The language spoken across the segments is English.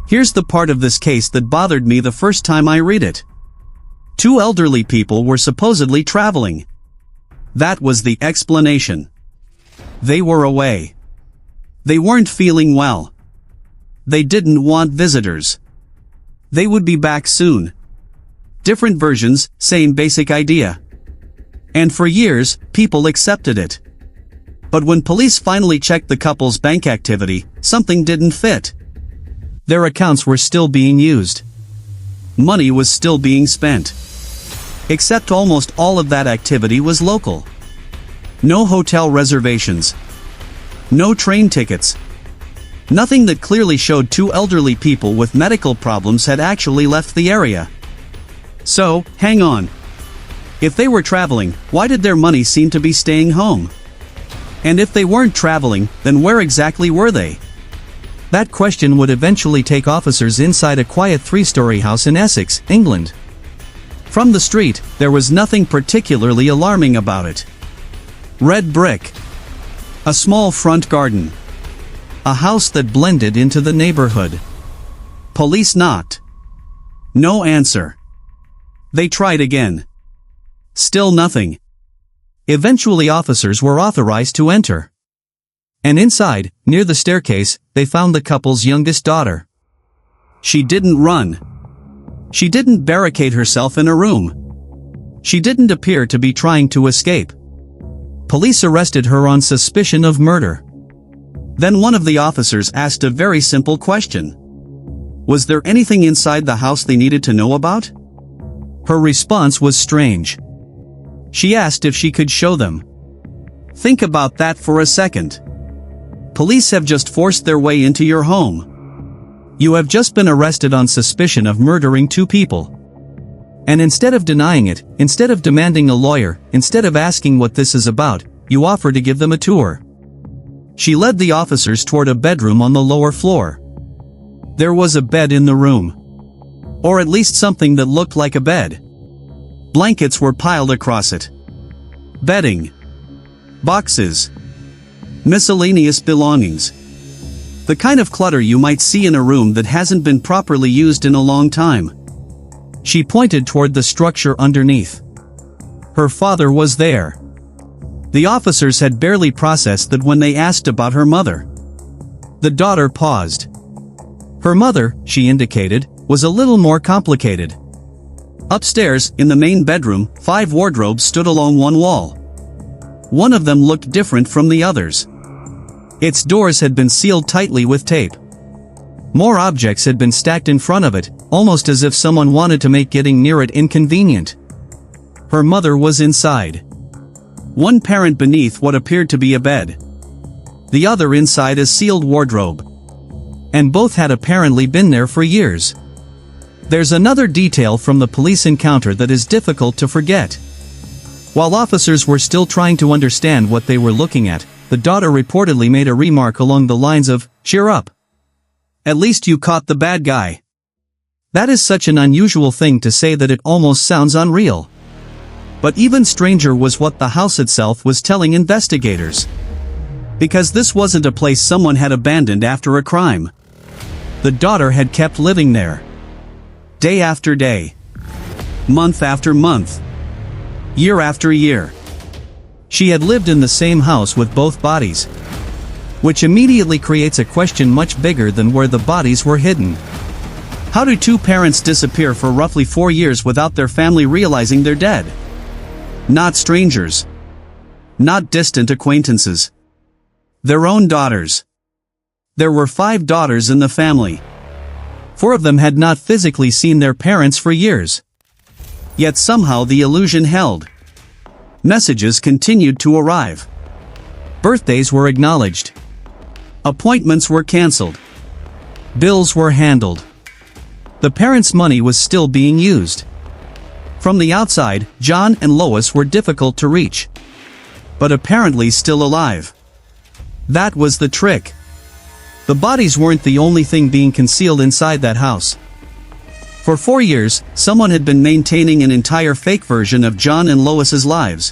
Here's the part of this case that bothered me the first time I read it. Two elderly people were supposedly traveling. That was the explanation. They were away. They weren't feeling well. They didn't want visitors. They would be back soon. Different versions, same basic idea. And for years, people accepted it. But when police finally checked the couple's bank activity, something didn't fit. Their accounts were still being used. Money was still being spent. Except almost all of that activity was local. No hotel reservations. No train tickets. Nothing that clearly showed two elderly people with medical problems had actually left the area. So, hang on. If they were traveling, why did their money seem to be staying home? And if they weren't traveling, then where exactly were they? That question would eventually take officers inside a quiet three-story house in Essex, England. From the street, there was nothing particularly alarming about it. Red brick. A small front garden. A house that blended into the neighborhood. Police knocked. No answer. They tried again. Still nothing. Eventually officers were authorized to enter. And inside, near the staircase, they found the couple's youngest daughter. She didn't run. She didn't barricade herself in a room. She didn't appear to be trying to escape. Police arrested her on suspicion of murder. Then one of the officers asked a very simple question. Was there anything inside the house they needed to know about? Her response was strange. She asked if she could show them. Think about that for a second. Police have just forced their way into your home. You have just been arrested on suspicion of murdering two people. And instead of denying it, instead of demanding a lawyer, instead of asking what this is about, you offer to give them a tour. She led the officers toward a bedroom on the lower floor. There was a bed in the room. Or at least something that looked like a bed. Blankets were piled across it. Bedding. Boxes. Miscellaneous belongings. The kind of clutter you might see in a room that hasn't been properly used in a long time. She pointed toward the structure underneath. Her father was there. The officers had barely processed that when they asked about her mother. The daughter paused. Her mother, she indicated, was a little more complicated. Upstairs, in the main bedroom, 5 wardrobes stood along one wall. One of them looked different from the others. Its doors had been sealed tightly with tape. More objects had been stacked in front of it, almost as if someone wanted to make getting near it inconvenient. Her mother was inside. One parent beneath what appeared to be a bed. The other inside a sealed wardrobe. And both had apparently been there for years. There's another detail from the police encounter that is difficult to forget. While officers were still trying to understand what they were looking at, the daughter reportedly made a remark along the lines of, "Cheer up. At least you caught the bad guy." That is such an unusual thing to say that it almost sounds unreal. But even stranger was what the house itself was telling investigators. Because this wasn't a place someone had abandoned after a crime. The daughter had kept living there. Day after day. Month after month. Year after year. She had lived in the same house with both bodies. Which immediately creates a question much bigger than where the bodies were hidden. How do two parents disappear for roughly 4 years without their family realizing they're dead? Not strangers. Not distant acquaintances. Their own daughters. There were 5 daughters in the family. 4 of them had not physically seen their parents for years. Yet somehow the illusion held. Messages continued to arrive. Birthdays were acknowledged. Appointments were canceled. Bills were handled. The parents' money was still being used. From the outside, John and Lois were difficult to reach. But apparently still alive. That was the trick. The bodies weren't the only thing being concealed inside that house. For 4 years, someone had been maintaining an entire fake version of John and Lois's lives.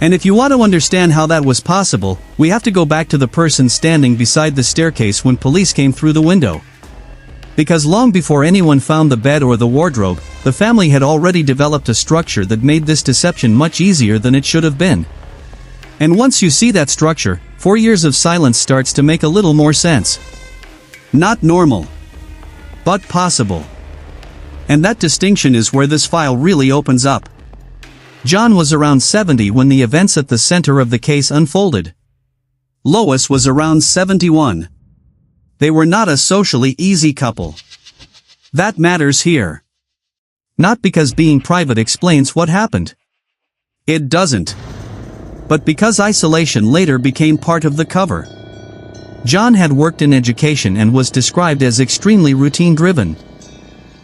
And if you want to understand how that was possible, we have to go back to the person standing beside the staircase when police came through the window. Because long before anyone found the bed or the wardrobe, the family had already developed a structure that made this deception much easier than it should have been. And once you see that structure, 4 years of silence starts to make a little more sense. Not normal, but possible. And that distinction is where this file really opens up. John was around 70 when the events at the center of the case unfolded. Lois was around 71. They were not a socially easy couple. That matters here. Not because being private explains what happened. It doesn't. But because isolation later became part of the cover. John had worked in education and was described as extremely routine-driven.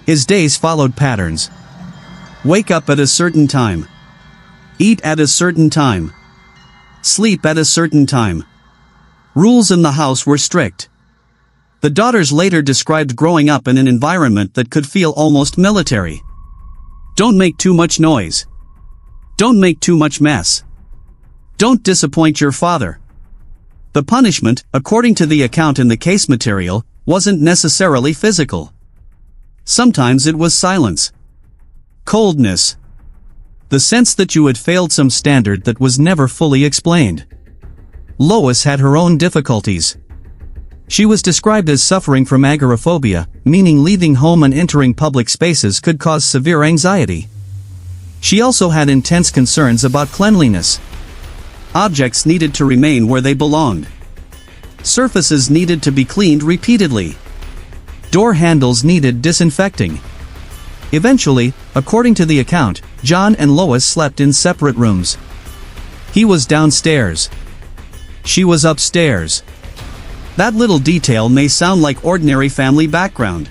His days followed patterns. Wake up at a certain time. Eat at a certain time. Sleep at a certain time. Rules in the house were strict. The daughters later described growing up in an environment that could feel almost military. Don't make too much noise. Don't make too much mess. Don't disappoint your father. The punishment, according to the account in the case material, wasn't necessarily physical. Sometimes it was silence. Coldness. The sense that you had failed some standard that was never fully explained. Lois had her own difficulties. She was described as suffering from agoraphobia, meaning leaving home and entering public spaces could cause severe anxiety. She also had intense concerns about cleanliness. Objects needed to remain where they belonged. Surfaces needed to be cleaned repeatedly. Door handles needed disinfecting. Eventually, according to the account, John and Lois slept in separate rooms. He was downstairs. She was upstairs. That little detail may sound like ordinary family background.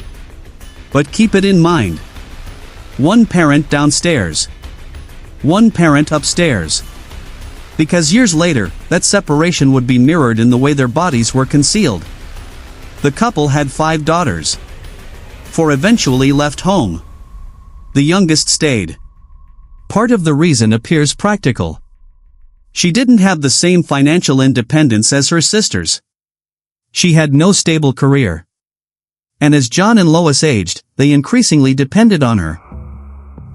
But keep it in mind. One parent downstairs. One parent upstairs. Because years later, that separation would be mirrored in the way their bodies were concealed. The couple had 5 daughters. 4 eventually left home. The youngest stayed. Part of the reason appears practical. She didn't have the same financial independence as her sisters. She had no stable career. And as John and Lois aged, they increasingly depended on her.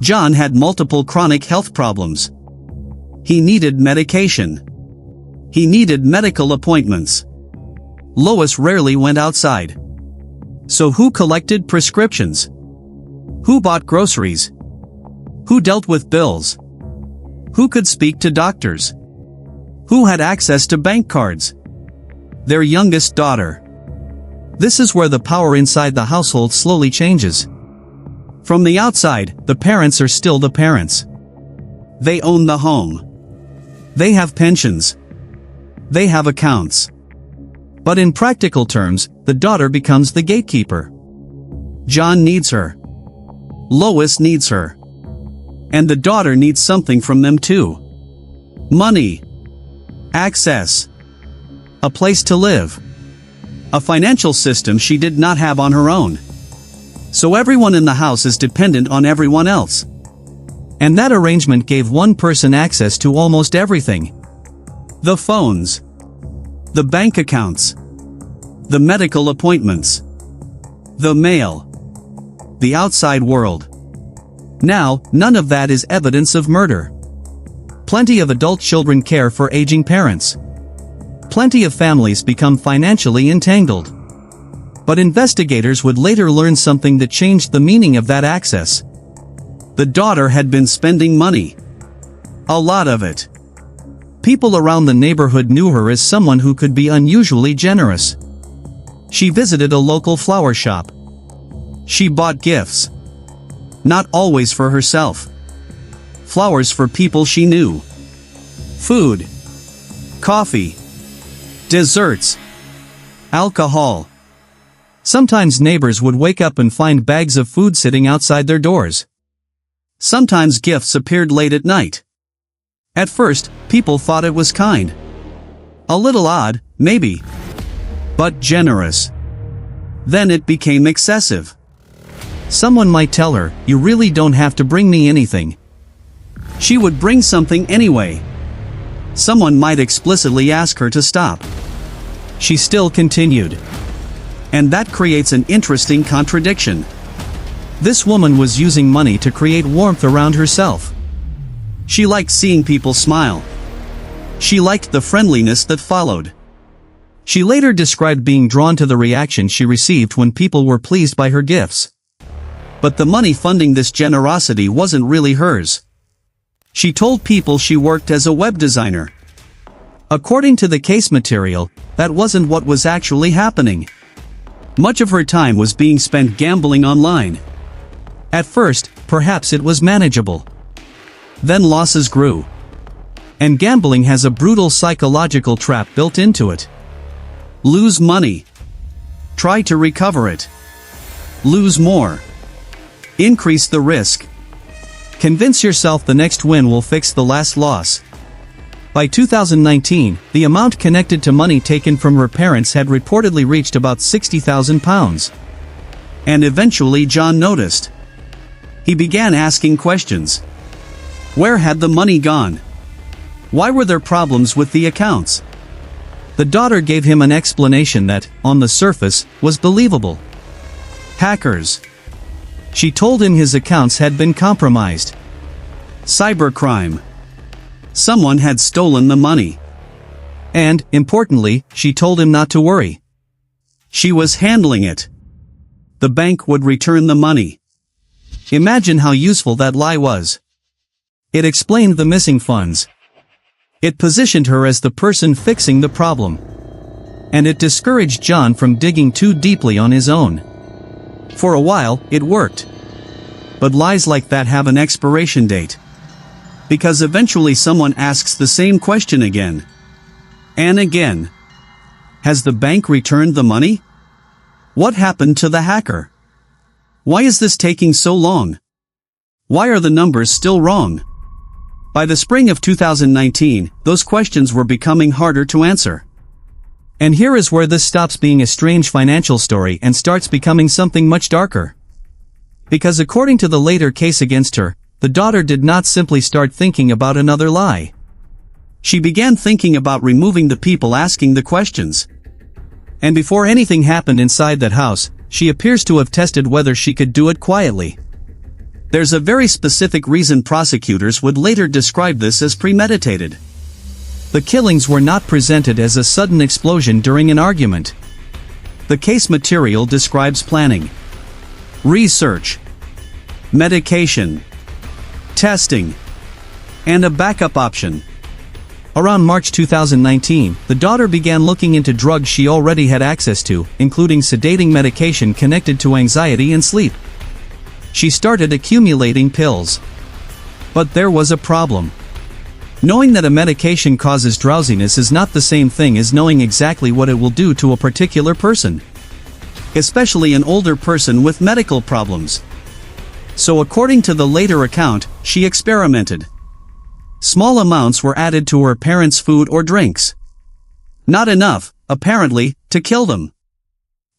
John had multiple chronic health problems. He needed medication. He needed medical appointments. Lois rarely went outside. So who collected prescriptions? Who bought groceries? Who dealt with bills? Who could speak to doctors? Who had access to bank cards? Their youngest daughter. This is where the power inside the household slowly changes. From the outside, the parents are still the parents. They own the home. They have pensions. They have accounts. But in practical terms, the daughter becomes the gatekeeper. John needs her. Lois needs her. And the daughter needs something from them too. Money. Access. A place to live. A financial system she did not have on her own. So everyone in the house is dependent on everyone else. And that arrangement gave one person access to almost everything. The phones. The bank accounts. The medical appointments. The mail. The outside world. Now, none of that is evidence of murder. Plenty of adult children care for aging parents. Plenty of families become financially entangled. But investigators would later learn something that changed the meaning of that access. The daughter had been spending money. A lot of it. People around the neighborhood knew her as someone who could be unusually generous. She visited a local flower shop. She bought gifts. Not always for herself. Flowers for people she knew. Food. Coffee. Desserts. Alcohol. Sometimes neighbors would wake up and find bags of food sitting outside their doors. Sometimes gifts appeared late at night. At first, people thought it was kind. A little odd, maybe. But generous. Then it became excessive. Someone might tell her, "You really don't have to bring me anything." She would bring something anyway. Someone might explicitly ask her to stop. She still continued. And that creates an interesting contradiction. This woman was using money to create warmth around herself. She liked seeing people smile. She liked the friendliness that followed. She later described being drawn to the reaction she received when people were pleased by her gifts. But the money funding this generosity wasn't really hers. She told people she worked as a web designer. According to the case material, that wasn't what was actually happening. Much of her time was being spent gambling online. At first, perhaps it was manageable. Then losses grew. And gambling has a brutal psychological trap built into it. Lose money. Try to recover it. Lose more. Increase the risk. Convince yourself the next win will fix the last loss. By 2019, the amount connected to money taken from her parents had reportedly reached about £60,000. And eventually John noticed. He began asking questions. Where had the money gone? Why were there problems with the accounts? The daughter gave him an explanation that, on the surface, was believable. Hackers. She told him his accounts had been compromised. Cybercrime. Someone had stolen the money. And, importantly, she told him not to worry. She was handling it. The bank would return the money. Imagine how useful that lie was. It explained the missing funds. It positioned her as the person fixing the problem. And it discouraged John from digging too deeply on his own. For a while, it worked. But lies like that have an expiration date. Because eventually someone asks the same question again. And again. Has the bank returned the money? What happened to the hacker? Why is this taking so long? Why are the numbers still wrong? By the spring of 2019, those questions were becoming harder to answer. And here is where this stops being a strange financial story and starts becoming something much darker. Because according to the later case against her, the daughter did not simply start thinking about another lie. She began thinking about removing the people asking the questions. And before anything happened inside that house, she appears to have tested whether she could do it quietly. There's a very specific reason prosecutors would later describe this as premeditated. The killings were not presented as a sudden explosion during an argument. The case material describes planning, research, medication, testing, and a backup option. Around March 2019, the daughter began looking into drugs she already had access to, including sedating medication connected to anxiety and sleep. She started accumulating pills. But there was a problem. Knowing that a medication causes drowsiness is not the same thing as knowing exactly what it will do to a particular person. Especially an older person with medical problems. So according to the later account, she experimented. Small amounts were added to her parents' food or drinks. Not enough, apparently, to kill them.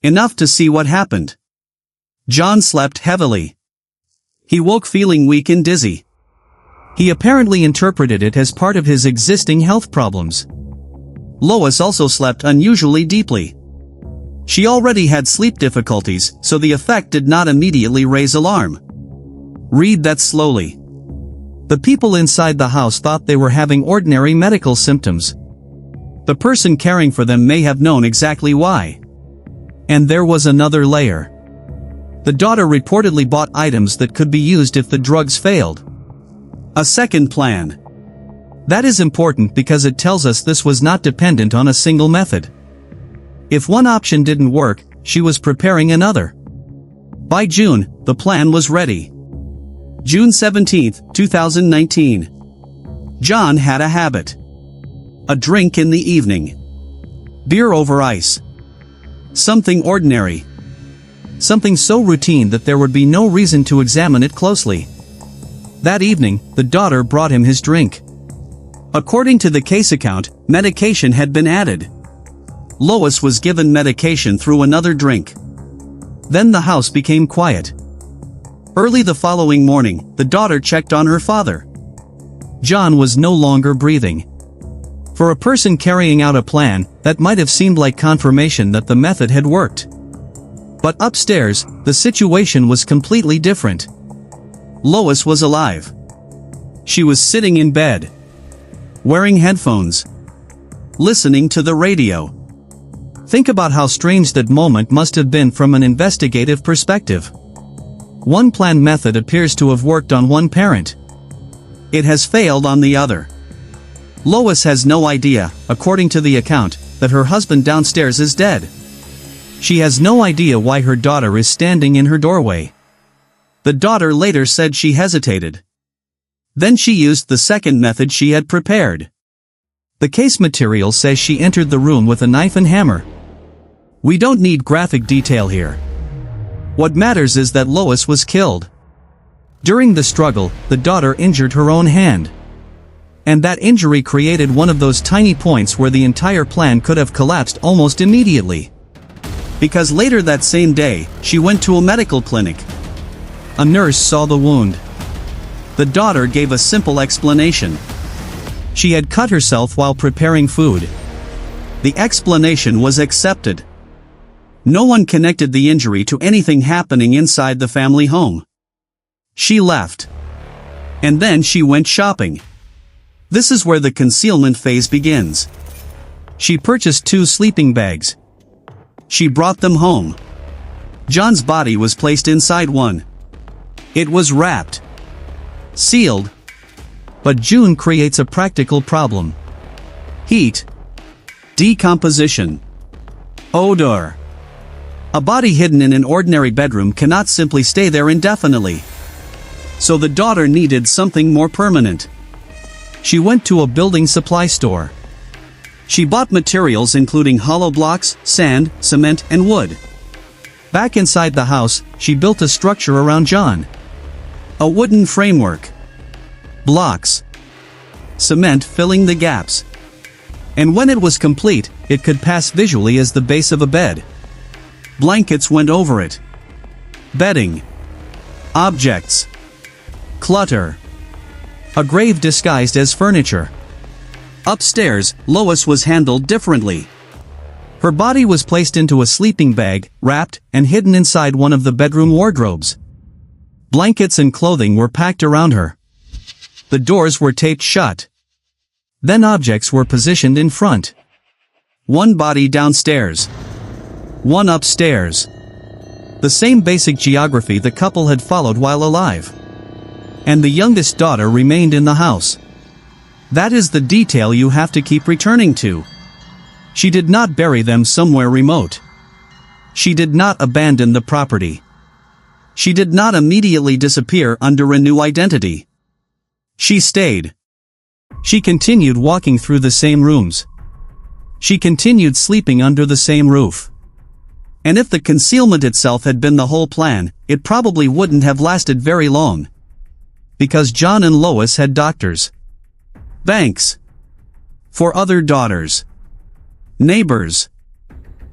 Enough to see what happened. John slept heavily. He woke feeling weak and dizzy. He apparently interpreted it as part of his existing health problems. Lois also slept unusually deeply. She already had sleep difficulties, so the effect did not immediately raise alarm. Read that slowly. The people inside the house thought they were having ordinary medical symptoms. The person caring for them may have known exactly why. And there was another layer. The daughter reportedly bought items that could be used if the drugs failed. A second plan. That is important because it tells us this was not dependent on a single method. If one option didn't work, she was preparing another. By June, the plan was ready. June 17, 2019. John had a habit. A drink in the evening. Beer over ice. Something ordinary. Something so routine that there would be no reason to examine it closely. That evening, the daughter brought him his drink. According to the case account, medication had been added. Lois was given medication through another drink. Then the house became quiet. Early the following morning, the daughter checked on her father. John was no longer breathing. For a person carrying out a plan, that might have seemed like confirmation that the method had worked. But upstairs, the situation was completely different. Lois was alive. She was sitting in bed, wearing headphones, listening to the radio. Think about how strange that moment must have been from an investigative perspective. One planned method appears to have worked on one parent. It has failed on the other. Lois has no idea, according to the account, that her husband downstairs is dead. She has no idea why her daughter is standing in her doorway. The daughter later said she hesitated. Then she used the second method she had prepared. The case material says she entered the room with a knife and hammer. We don't need graphic detail here. What matters is that Lois was killed. During the struggle, the daughter injured her own hand. And that injury created one of those tiny points where the entire plan could have collapsed almost immediately. Because later that same day, she went to a medical clinic. A nurse saw the wound. The daughter gave a simple explanation. She had cut herself while preparing food. The explanation was accepted. No one connected the injury to anything happening inside the family home. She left. And then she went shopping. This is where the concealment phase begins. She purchased 2 sleeping bags. She brought them home. John's body was placed inside one. It was wrapped, sealed. But June creates a practical problem. Heat, decomposition, odor. A body hidden in an ordinary bedroom cannot simply stay there indefinitely. So the daughter needed something more permanent. She went to a building supply store. She bought materials including hollow blocks, sand, cement, and wood. Back inside the house, she built a structure around John. A wooden framework. Blocks. Cement filling the gaps. And when it was complete, it could pass visually as the base of a bed. Blankets went over it. Bedding. Objects. Clutter. A grave disguised as furniture. Upstairs, Lois was handled differently. Her body was placed into a sleeping bag, wrapped, and hidden inside one of the bedroom wardrobes. Blankets and clothing were packed around her. The doors were taped shut. Then objects were positioned in front. One body downstairs. One upstairs. The same basic geography the couple had followed while alive. And the youngest daughter remained in the house. That is the detail you have to keep returning to. She did not bury them somewhere remote. She did not abandon the property. She did not immediately disappear under a new identity. She stayed. She continued walking through the same rooms. She continued sleeping under the same roof. And if the concealment itself had been the whole plan, it probably wouldn't have lasted very long. Because John and Lois had doctors, banks, for other daughters, neighbors,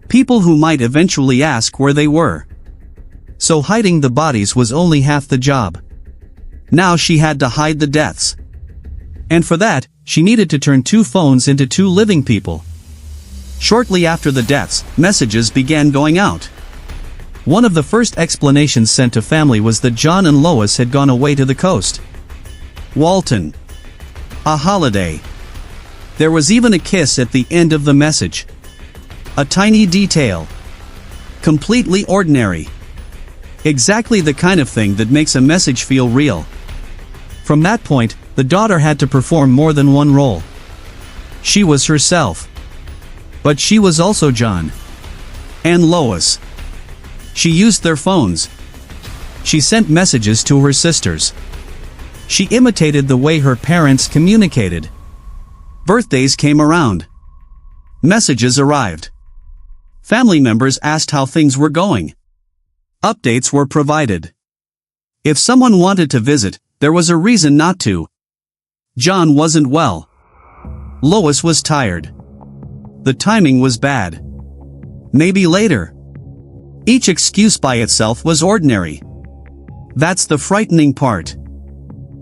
people who might eventually ask where they were. So hiding the bodies was only half the job. Now she had to hide the deaths. And for that, she needed to turn 2 phones into 2 living people. Shortly after the deaths, messages began going out. One of the first explanations sent to family was that John and Lois had gone away to the coast. Walton. A holiday. There was even a kiss at the end of the message. A tiny detail. Completely ordinary. Exactly the kind of thing that makes a message feel real. From that point, the daughter had to perform more than one role. She was herself. But she was also John. And Lois. She used their phones. She sent messages to her sisters. She imitated the way her parents communicated. Birthdays came around. Messages arrived. Family members asked how things were going. Updates were provided. If someone wanted to visit, there was a reason not to. John wasn't well. Lois was tired. The timing was bad. Maybe later. Each excuse by itself was ordinary. That's the frightening part.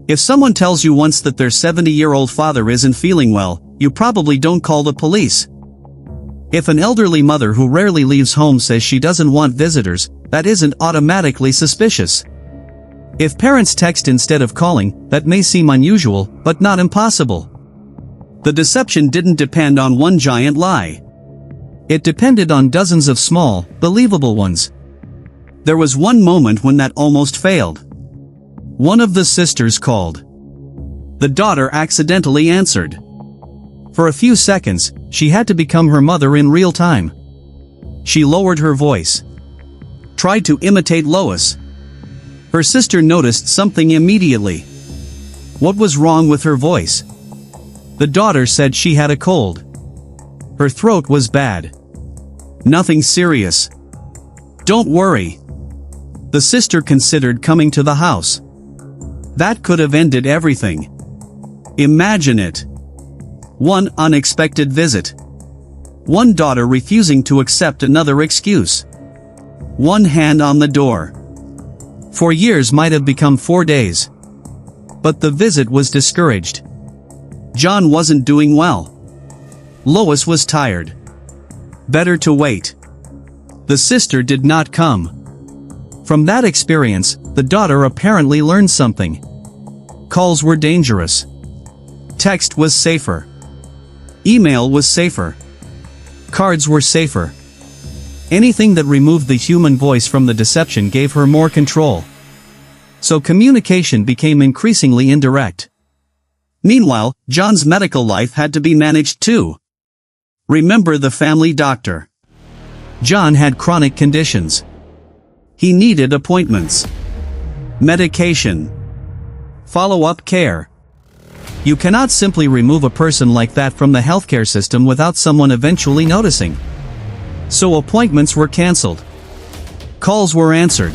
If someone tells you once that their 70-year-old father isn't feeling well, you probably don't call the police. If an elderly mother who rarely leaves home says she doesn't want visitors, that isn't automatically suspicious. If parents text instead of calling, that may seem unusual, but not impossible. The deception didn't depend on one giant lie. It depended on dozens of small, believable ones. There was one moment when that almost failed. One of the sisters called. The daughter accidentally answered. For a few seconds, she had to become her mother in real time. She lowered her voice. Tried to imitate Lois. Her sister noticed something immediately. What was wrong with her voice? The daughter said she had a cold. Her throat was bad. Nothing serious. Don't worry. The sister considered coming to the house. That could have ended everything. Imagine it. One unexpected visit. One daughter refusing to accept another excuse. One hand on the door. 4 years might have become 4 days. But the visit was discouraged. John wasn't doing well. Lois was tired. Better to wait. The sister did not come. From that experience, the daughter apparently learned something. Calls were dangerous. Text was safer. Email was safer. Cards were safer. Anything that removed the human voice from the deception gave her more control. So communication became increasingly indirect. Meanwhile, John's medical life had to be managed too. Remember the family doctor. John had chronic conditions. He needed appointments. Medication. Follow-up care. You cannot simply remove a person like that from the healthcare system without someone eventually noticing. So appointments were cancelled. Calls were answered.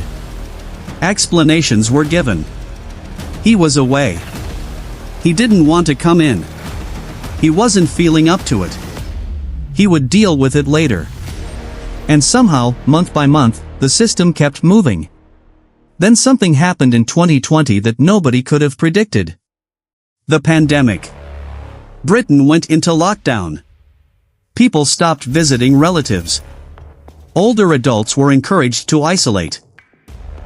Explanations were given. He was away. He didn't want to come in. He wasn't feeling up to it. He would deal with it later. And somehow, month by month, the system kept moving. Then something happened in 2020 that nobody could have predicted. The pandemic. Britain went into lockdown. People stopped visiting relatives. Older adults were encouraged to isolate.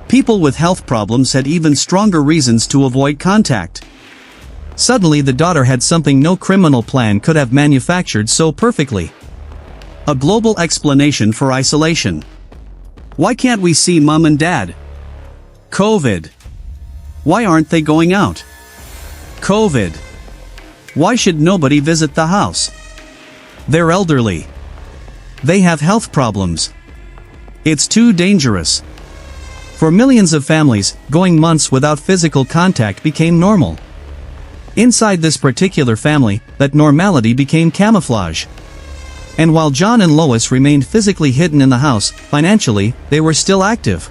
People with health problems had even stronger reasons to avoid contact. Suddenly the daughter had something no criminal plan could have manufactured so perfectly. A global explanation for isolation. Why can't we see mom and dad? COVID. Why aren't they going out? COVID. Why should nobody visit the house? They're elderly. They have health problems. It's too dangerous. For millions of families, going months without physical contact became normal. Inside this particular family, that normality became camouflage. And while John and Lois remained physically hidden in the house, financially, they were still active.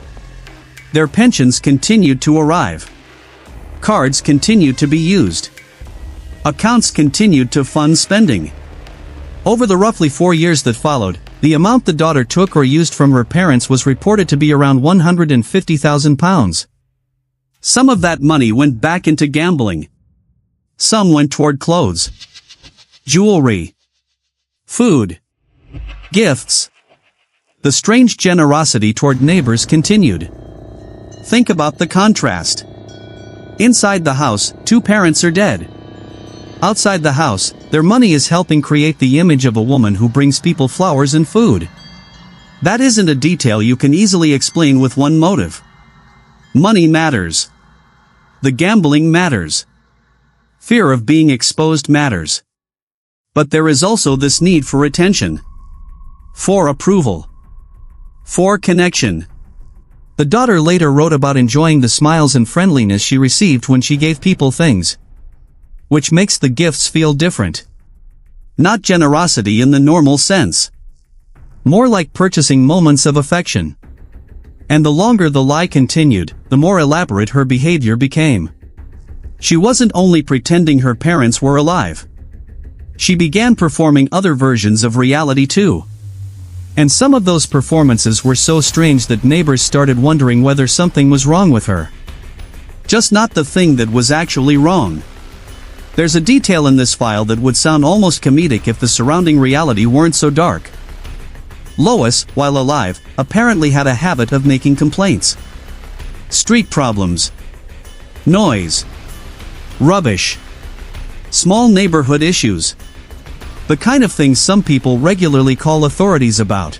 Their pensions continued to arrive. Cards continued to be used. Accounts continued to fund spending. Over the roughly 4 years that followed, the amount the daughter took or used from her parents was reported to be around £150,000. Some of that money went back into gambling. Some went toward clothes, jewelry, food, gifts. The strange generosity toward neighbors continued. Think about the contrast. Inside the house, 2 parents are dead. Outside the house, their money is helping create the image of a woman who brings people flowers and food. That isn't a detail you can easily explain with one motive. Money matters. The gambling matters. Fear of being exposed matters. But there is also this need for attention. For approval. For connection. The daughter later wrote about enjoying the smiles and friendliness she received when she gave people things. Which makes the gifts feel different. Not generosity in the normal sense. More like purchasing moments of affection. And the longer the lie continued, the more elaborate her behavior became. She wasn't only pretending her parents were alive. She began performing other versions of reality too. And some of those performances were so strange that neighbors started wondering whether something was wrong with her. Just not the thing that was actually wrong. There's a detail in this file that would sound almost comedic if the surrounding reality weren't so dark. Lois, while alive, apparently had a habit of making complaints. Street problems. Noise. Rubbish. Small neighborhood issues. The kind of things some people regularly call authorities about.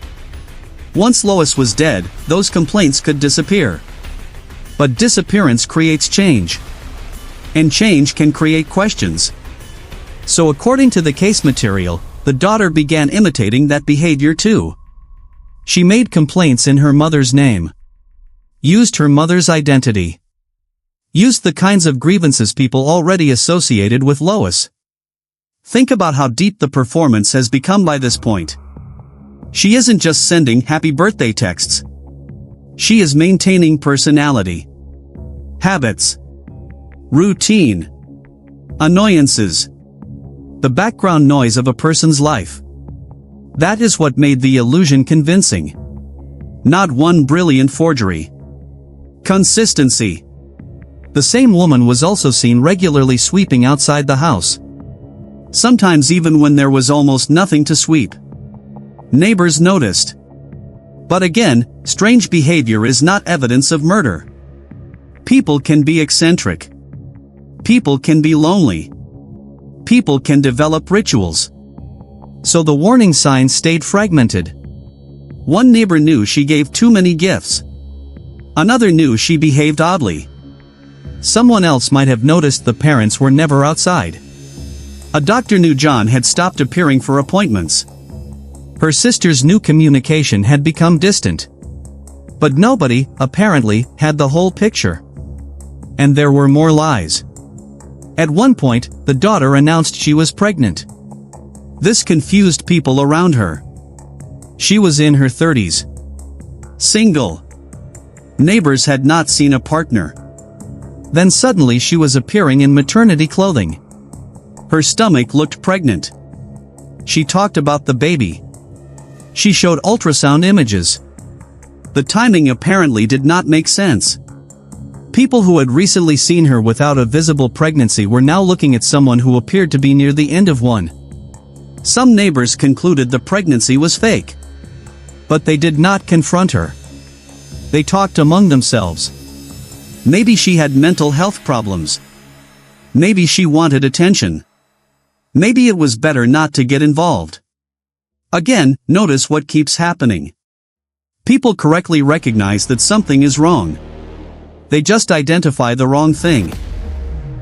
Once Lois was dead, those complaints could disappear. But disappearance creates change. And change can create questions. So according to the case material, the daughter began imitating that behavior too. She made complaints in her mother's name. Used her mother's identity. Used the kinds of grievances people already associated with Lois. Think about how deep the performance has become by this point. She isn't just sending happy birthday texts. She is maintaining personality. Habits. Routine. Annoyances. The background noise of a person's life. That is what made the illusion convincing. Not one brilliant forgery. Consistency. The same woman was also seen regularly sweeping outside the house. Sometimes even when there was almost nothing to sweep. Neighbors noticed. But again, strange behavior is not evidence of murder. People can be eccentric. People can be lonely. People can develop rituals. So the warning signs stayed fragmented. One neighbor knew she gave too many gifts. Another knew she behaved oddly. Someone else might have noticed the parents were never outside. A doctor knew John had stopped appearing for appointments. Her sister's new communication had become distant. But nobody, apparently, had the whole picture. And there were more lies. At one point, the daughter announced she was pregnant. This confused people around her. She was in her 30s. Single. Neighbors had not seen a partner. Then suddenly she was appearing in maternity clothing. Her stomach looked pregnant. She talked about the baby. She showed ultrasound images. The timing apparently did not make sense. People who had recently seen her without a visible pregnancy were now looking at someone who appeared to be near the end of one. Some neighbors concluded the pregnancy was fake. But they did not confront her. They talked among themselves. Maybe she had mental health problems. Maybe she wanted attention. Maybe it was better not to get involved. Again, notice what keeps happening. People correctly recognize that something is wrong. They just identify the wrong thing.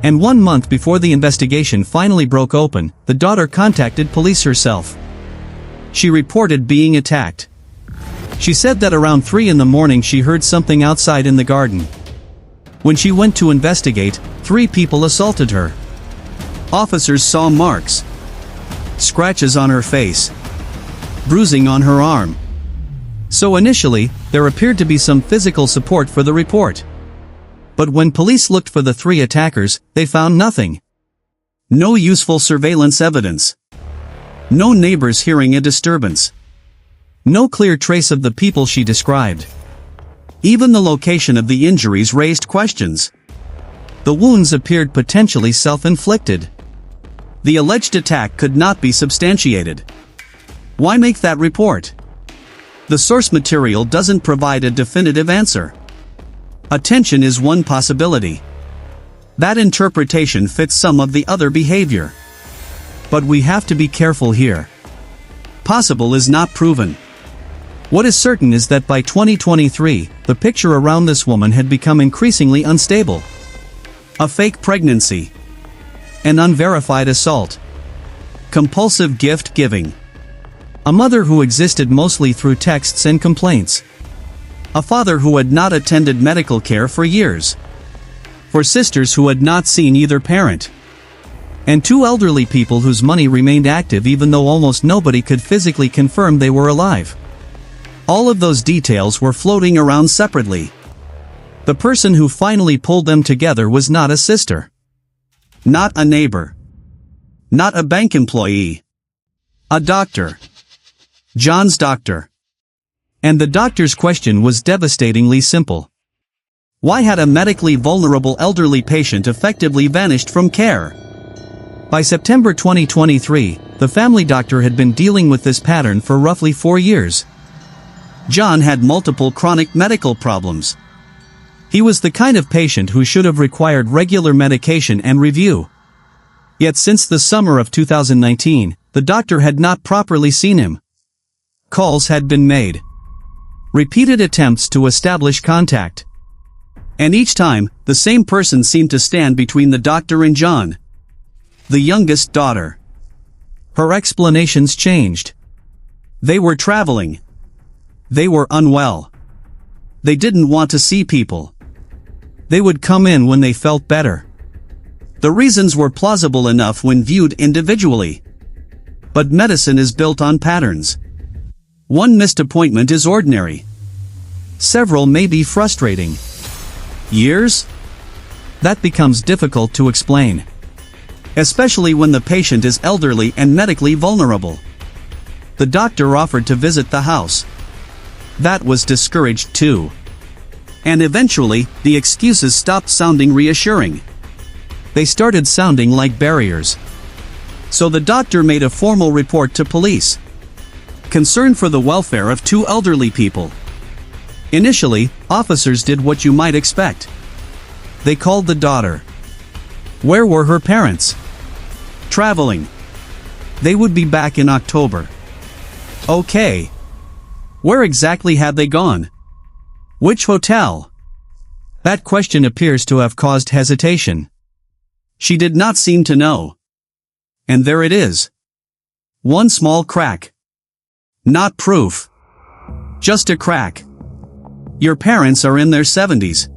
And 1 month before the investigation finally broke open, the daughter contacted police herself. She reported being attacked. She said that around 3 in the morning she heard something outside in the garden. When she went to investigate, 3 people assaulted her. Officers saw marks. Scratches on her face. Bruising on her arm. So initially, there appeared to be some physical support for the report. But when police looked for the 3 attackers, they found nothing. No useful surveillance evidence. No neighbors hearing a disturbance. No clear trace of the people she described. Even the location of the injuries raised questions. The wounds appeared potentially self-inflicted. The alleged attack could not be substantiated. Why make that report? The source material doesn't provide a definitive answer. Attention is one possibility. That interpretation fits some of the other behavior. But we have to be careful here. Possible is not proven. What is certain is that by 2023, the picture around this woman had become increasingly unstable. A fake pregnancy. An unverified assault. Compulsive gift giving. A mother who existed mostly through texts and complaints. A father who had not attended medical care for years. For sisters who had not seen either parent. And 2 elderly people whose money remained active even though almost nobody could physically confirm they were alive. All of those details were floating around separately. The person who finally pulled them together was not a sister. Not a neighbor. Not a bank employee. A doctor. John's doctor. And the doctor's question was devastatingly simple. Why had a medically vulnerable elderly patient effectively vanished from care? By September 2023, the family doctor had been dealing with this pattern for roughly 4 years. John had multiple chronic medical problems. He was the kind of patient who should have required regular medication and review. Yet since the summer of 2019, the doctor had not properly seen him. Calls had been made. Repeated attempts to establish contact. And each time, the same person seemed to stand between the doctor and John. The youngest daughter. Her explanations changed. They were traveling. They were unwell. They didn't want to see people. They would come in when they felt better. The reasons were plausible enough when viewed individually. But medicine is built on patterns. One missed appointment is ordinary. Several may be frustrating. Years? That becomes difficult to explain. Especially when the patient is elderly and medically vulnerable. The doctor offered to visit the house. That was discouraged too. And eventually, the excuses stopped sounding reassuring. They started sounding like barriers. So the doctor made a formal report to police. Concern for the welfare of two elderly people. Initially, officers did what you might expect. They called the daughter. Where were her parents? Traveling. They would be back in October. Okay. Where exactly had they gone? Which hotel? That question appears to have caused hesitation. She did not seem to know. And there it is. One small crack. Not proof. Just a crack. Your parents are in their 70s.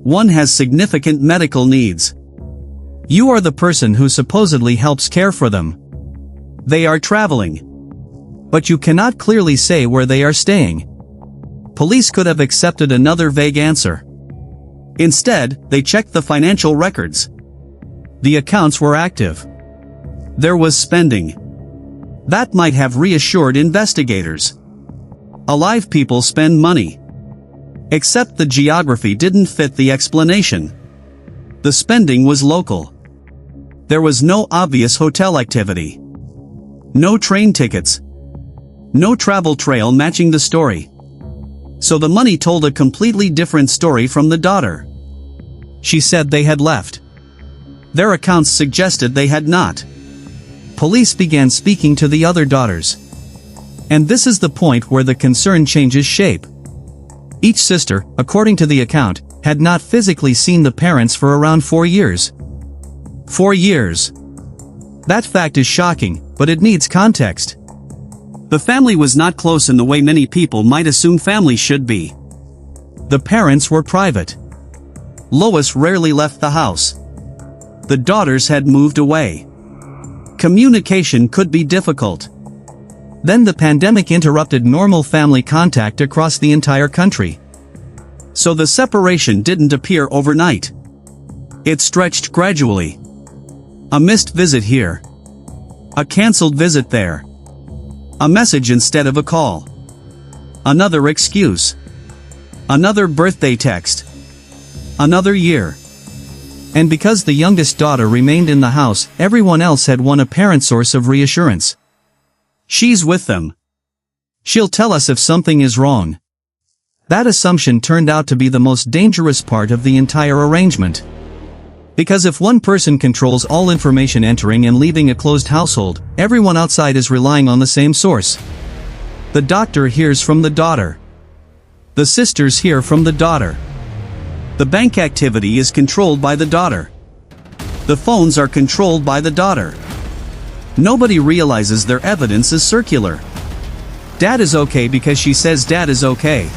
One has significant medical needs. You are the person who supposedly helps care for them. They are traveling. But you cannot clearly say where they are staying. Police could have accepted another vague answer. Instead, they checked the financial records. The accounts were active. There was spending. That might have reassured investigators. Alive people spend money. Except the geography didn't fit the explanation. The spending was local. There was no obvious hotel activity. No train tickets. No travel trail matching the story. So the money told a completely different story from the daughter. She said they had left. Their accounts suggested they had not. Police began speaking to the other daughters. And this is the point where the concern changes shape. Each sister, according to the account, had not physically seen the parents for around 4 years. 4 years. That fact is shocking, but it needs context. The family was not close in the way many people might assume families should be. The parents were private. Lois rarely left the house. The daughters had moved away. Communication could be difficult. Then the pandemic interrupted normal family contact across the entire country. So the separation didn't appear overnight. It stretched gradually. A missed visit here. A cancelled visit there. A message instead of a call. Another excuse. Another birthday text. Another year. And because the youngest daughter remained in the house, everyone else had one apparent source of reassurance. She's with them. She'll tell us if something is wrong. That assumption turned out to be the most dangerous part of the entire arrangement. Because if one person controls all information entering and leaving a closed household, everyone outside is relying on the same source. The doctor hears from the daughter. The sisters hear from the daughter. The bank activity is controlled by the daughter. The phones are controlled by the daughter. Nobody realizes their evidence is circular. Dad is okay because she says Dad is okay.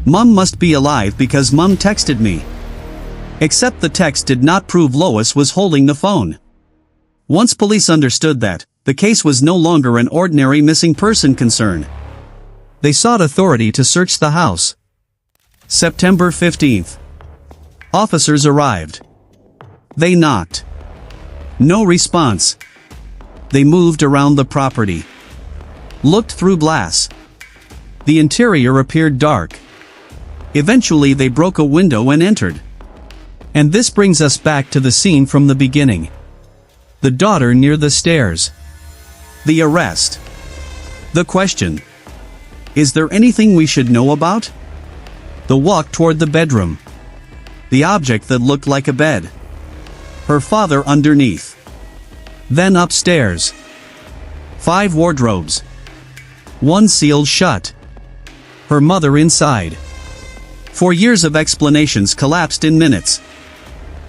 Mom must be alive because Mom texted me. Except the text did not prove Lois was holding the phone. Once police understood that, the case was no longer an ordinary missing person concern. They sought authority to search the house. September 15th. Officers arrived. They knocked. No response. They moved around the property. Looked through glass. The interior appeared dark. Eventually they broke a window and entered. And this brings us back to the scene from the beginning. The daughter near the stairs. The arrest. The question. Is there anything we should know about? The walk toward the bedroom. The object that looked like a bed. Her father underneath. Then upstairs. 5 wardrobes. 1 sealed shut. Her mother inside. 4 years of explanations collapsed in minutes.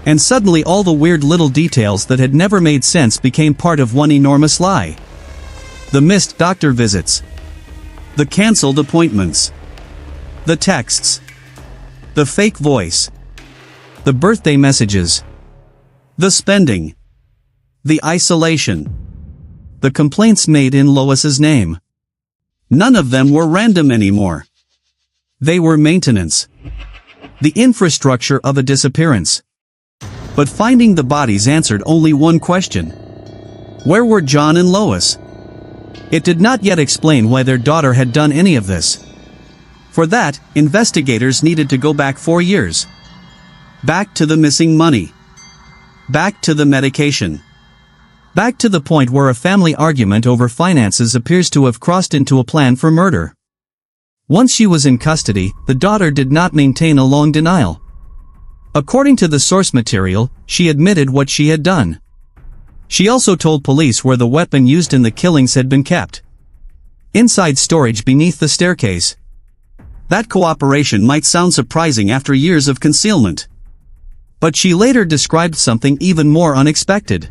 And suddenly all the weird little details that had never made sense became part of one enormous lie. The missed doctor visits. The cancelled appointments. The texts. The fake voice. The birthday messages. The spending. The isolation. The complaints made in Lois's name. None of them were random anymore. They were maintenance. The infrastructure of a disappearance. But finding the bodies answered only one question. Where were John and Lois? It did not yet explain why their daughter had done any of this. For that, investigators needed to go back 4 years. Back to the missing money. Back to the medication. Back to the point where a family argument over finances appears to have crossed into a plan for murder. Once she was in custody, the daughter did not maintain a long denial. According to the source material, she admitted what she had done. She also told police where the weapon used in the killings had been kept. Inside storage beneath the staircase. That cooperation might sound surprising after years of concealment. But she later described something even more unexpected.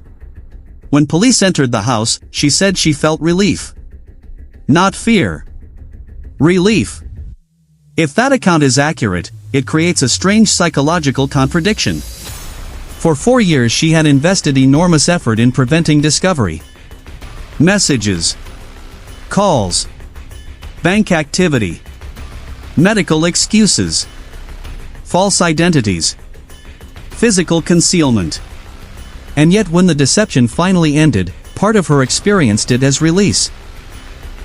When police entered the house, she said she felt relief. Not fear. Relief. If that account is accurate, it creates a strange psychological contradiction. For 4 years she had invested enormous effort in preventing discovery. Messages. Calls. Bank activity. Medical excuses. False identities. Physical concealment. And yet when the deception finally ended, part of her experienced it as release.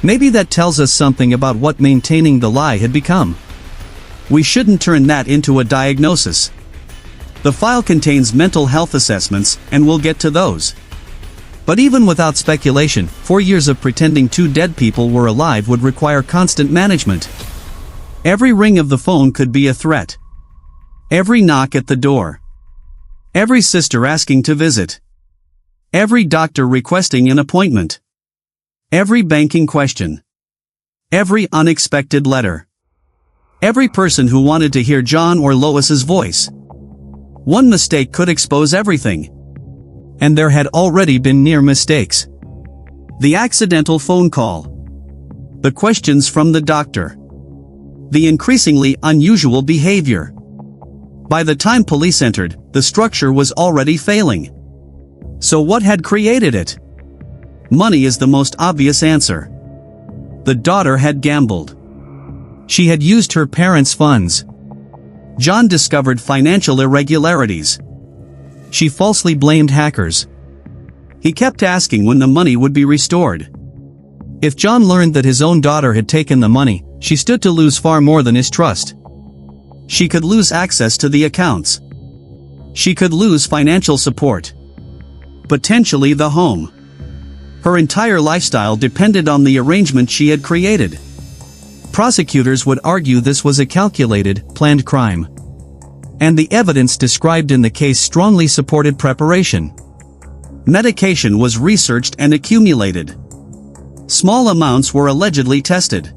Maybe that tells us something about what maintaining the lie had become. We shouldn't turn that into a diagnosis. The file contains mental health assessments, and we'll get to those. But even without speculation, 4 years of pretending 2 dead people were alive would require constant management. Every ring of the phone could be a threat. Every knock at the door. Every sister asking to visit. Every doctor requesting an appointment. Every banking question. Every unexpected letter. Every person who wanted to hear John or Lois's voice. One mistake could expose everything. And there had already been near mistakes. The accidental phone call. The questions from the doctor. The increasingly unusual behavior. By the time police entered, the structure was already failing. So what had created it? Money is the most obvious answer. The daughter had gambled. She had used her parents' funds. John discovered financial irregularities. She falsely blamed hackers. He kept asking when the money would be restored. If John learned that his own daughter had taken the money, she stood to lose far more than his trust. She could lose access to the accounts. She could lose financial support. Potentially the home. Her entire lifestyle depended on the arrangement she had created. Prosecutors would argue this was a calculated, planned crime. And the evidence described in the case strongly supported preparation. Medication was researched and accumulated. Small amounts were allegedly tested.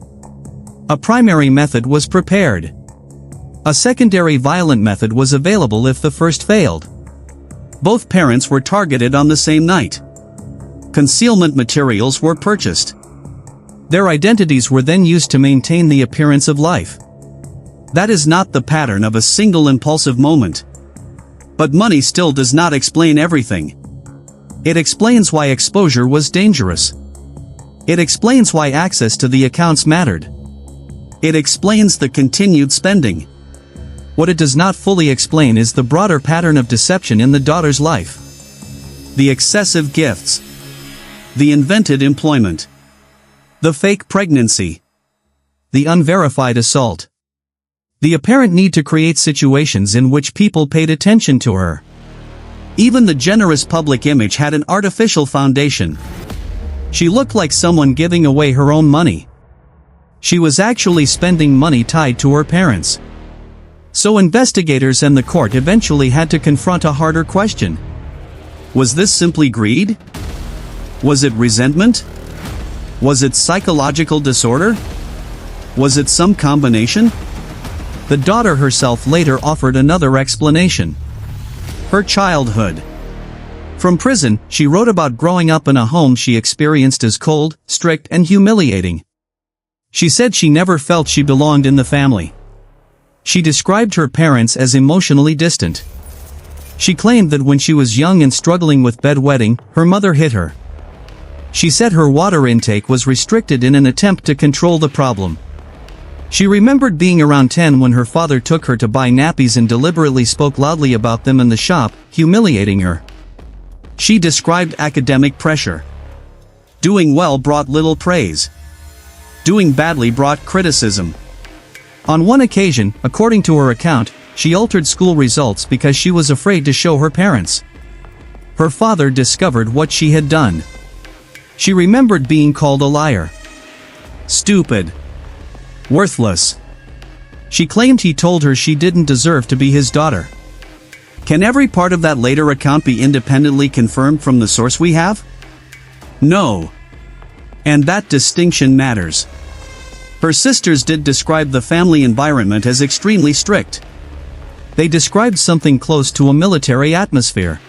A primary method was prepared. A secondary violent method was available if the first failed. Both parents were targeted on the same night. Concealment materials were purchased. Their identities were then used to maintain the appearance of life. That is not the pattern of a single impulsive moment. But money still does not explain everything. It explains why exposure was dangerous. It explains why access to the accounts mattered. It explains the continued spending. What it does not fully explain is the broader pattern of deception in the daughter's life. The excessive gifts. The invented employment. The fake pregnancy. The unverified assault. The apparent need to create situations in which people paid attention to her. Even the generous public image had an artificial foundation. She looked like someone giving away her own money. She was actually spending money tied to her parents. So investigators and the court eventually had to confront a harder question. Was this simply greed? Was it resentment? Was it psychological disorder? Was it some combination? The daughter herself later offered another explanation. Her childhood. From prison, she wrote about growing up in a home she experienced as cold, strict, and humiliating. She said she never felt she belonged in the family. She described her parents as emotionally distant. She claimed that when she was young and struggling with bedwetting, her mother hit her. She said her water intake was restricted in an attempt to control the problem. She remembered being around 10 when her father took her to buy nappies and deliberately spoke loudly about them in the shop, humiliating her. She described academic pressure. Doing well brought little praise. Doing badly brought criticism. On one occasion, according to her account, she altered school results because she was afraid to show her parents. Her father discovered what she had done. She remembered being called a liar. Stupid. Worthless. She claimed he told her she didn't deserve to be his daughter. Can every part of that later account be independently confirmed from the source we have? No. And that distinction matters. Her sisters did describe the family environment as extremely strict. They described something close to a military atmosphere.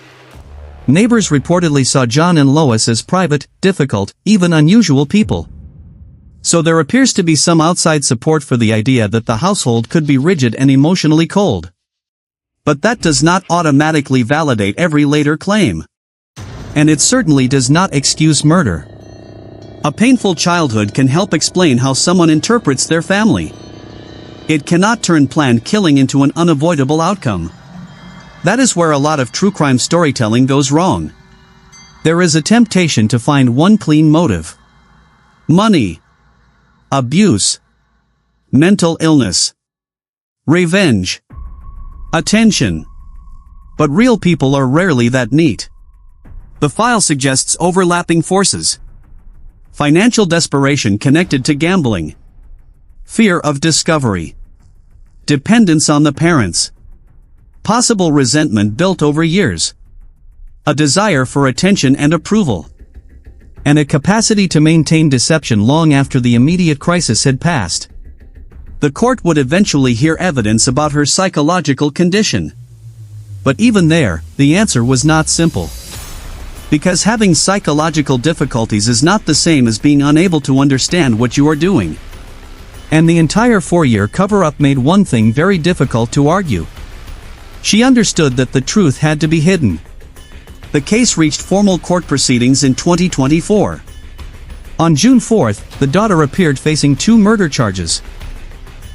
Neighbors reportedly saw John and Lois as private, difficult, even unusual people. So there appears to be some outside support for the idea that the household could be rigid and emotionally cold. But that does not automatically validate every later claim. And it certainly does not excuse murder. A painful childhood can help explain how someone interprets their family. It cannot turn planned killing into an unavoidable outcome. That is where a lot of true crime storytelling goes wrong. There is a temptation to find one clean motive. Money. Abuse. Mental illness. Revenge. Attention. But real people are rarely that neat. The file suggests overlapping forces. Financial desperation connected to gambling. Fear of discovery. Dependence on the parents. Possible resentment built over years. A desire for attention and approval. And a capacity to maintain deception long after the immediate crisis had passed. The court would eventually hear evidence about her psychological condition. But even there, the answer was not simple. Because having psychological difficulties is not the same as being unable to understand what you are doing. And the entire 4-year cover-up made one thing very difficult to argue. She understood that the truth had to be hidden. The case reached formal court proceedings in 2024. On June 4th, the daughter appeared facing 2 murder charges.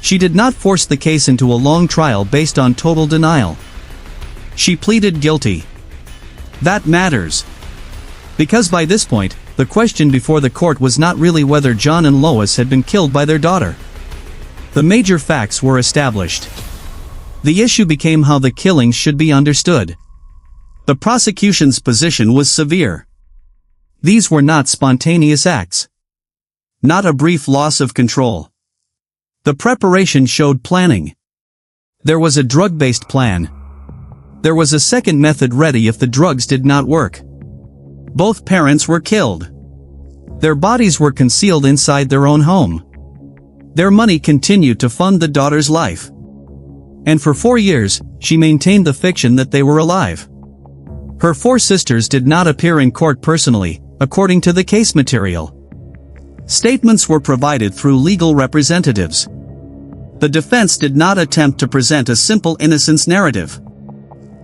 She did not force the case into a long trial based on total denial. She pleaded guilty. That matters. Because by this point, the question before the court was not really whether John and Lois had been killed by their daughter. The major facts were established. The issue became how the killings should be understood. The prosecution's position was severe. These were not spontaneous acts. Not a brief loss of control. The preparation showed planning. There was a drug-based plan. There was a second method ready if the drugs did not work. Both parents were killed. Their bodies were concealed inside their own home. Their money continued to fund the daughter's life. And for 4 years, she maintained the fiction that they were alive. Her 4 sisters did not appear in court personally, according to the case material. Statements were provided through legal representatives. The defense did not attempt to present a simple innocence narrative.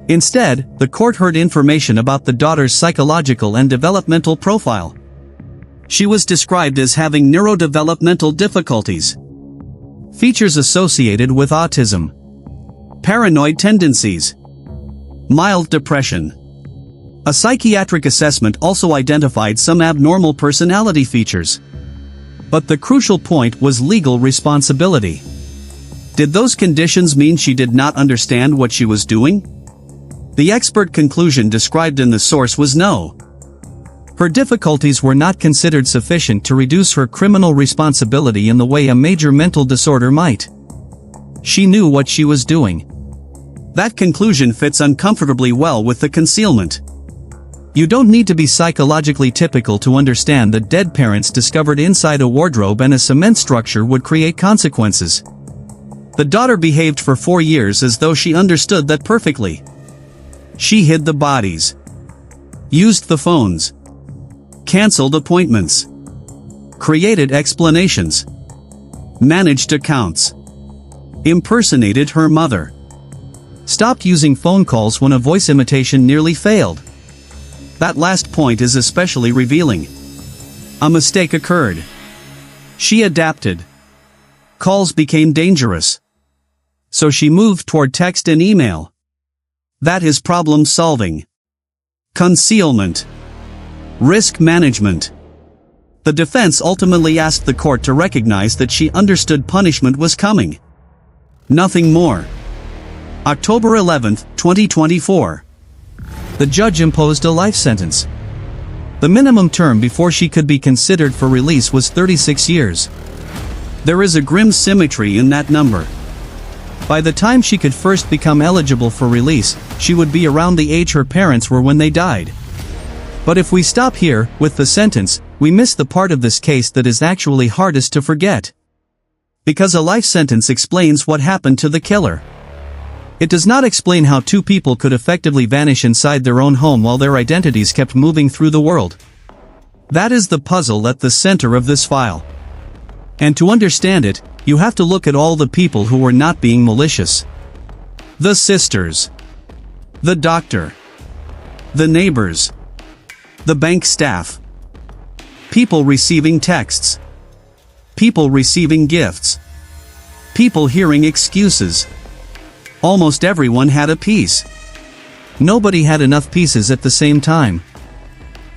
Instead, the court heard information about the daughter's psychological and developmental profile. She was described as having neurodevelopmental difficulties. Features associated with autism. Paranoid tendencies. Mild depression. A psychiatric assessment also identified some abnormal personality features. But the crucial point was legal responsibility. Did those conditions mean she did not understand what she was doing? The expert conclusion described in the source was no. Her difficulties were not considered sufficient to reduce her criminal responsibility in the way a major mental disorder might. She knew what she was doing. That conclusion fits uncomfortably well with the concealment. You don't need to be psychologically typical to understand that dead parents discovered inside a wardrobe and a cement structure would create consequences. The daughter behaved for 4 years as though she understood that perfectly. She hid the bodies, used the phones, canceled appointments, created explanations, managed accounts, impersonated her mother, stopped using phone calls when a voice imitation nearly failed. That last point is especially revealing. A mistake occurred. She adapted. Calls became dangerous. So she moved toward text and email. That is problem solving. Concealment. Risk management. The defense ultimately asked the court to recognize that she understood punishment was coming. Nothing more. October 11, 2024. The judge imposed a life sentence. The minimum term before she could be considered for release was 36 years. There is a grim symmetry in that number. By the time she could first become eligible for release, she would be around the age her parents were when they died. But if we stop here, with the sentence, we miss the part of this case that is actually hardest to forget. Because a life sentence explains what happened to the killer. It does not explain how two people could effectively vanish inside their own home while their identities kept moving through the world. That is the puzzle at the center of this file. And to understand it, you have to look at all the people who were not being malicious. The sisters. The doctor. The neighbors. The bank staff. People receiving texts. People receiving gifts. People hearing excuses. Almost everyone had a piece. Nobody had enough pieces at the same time.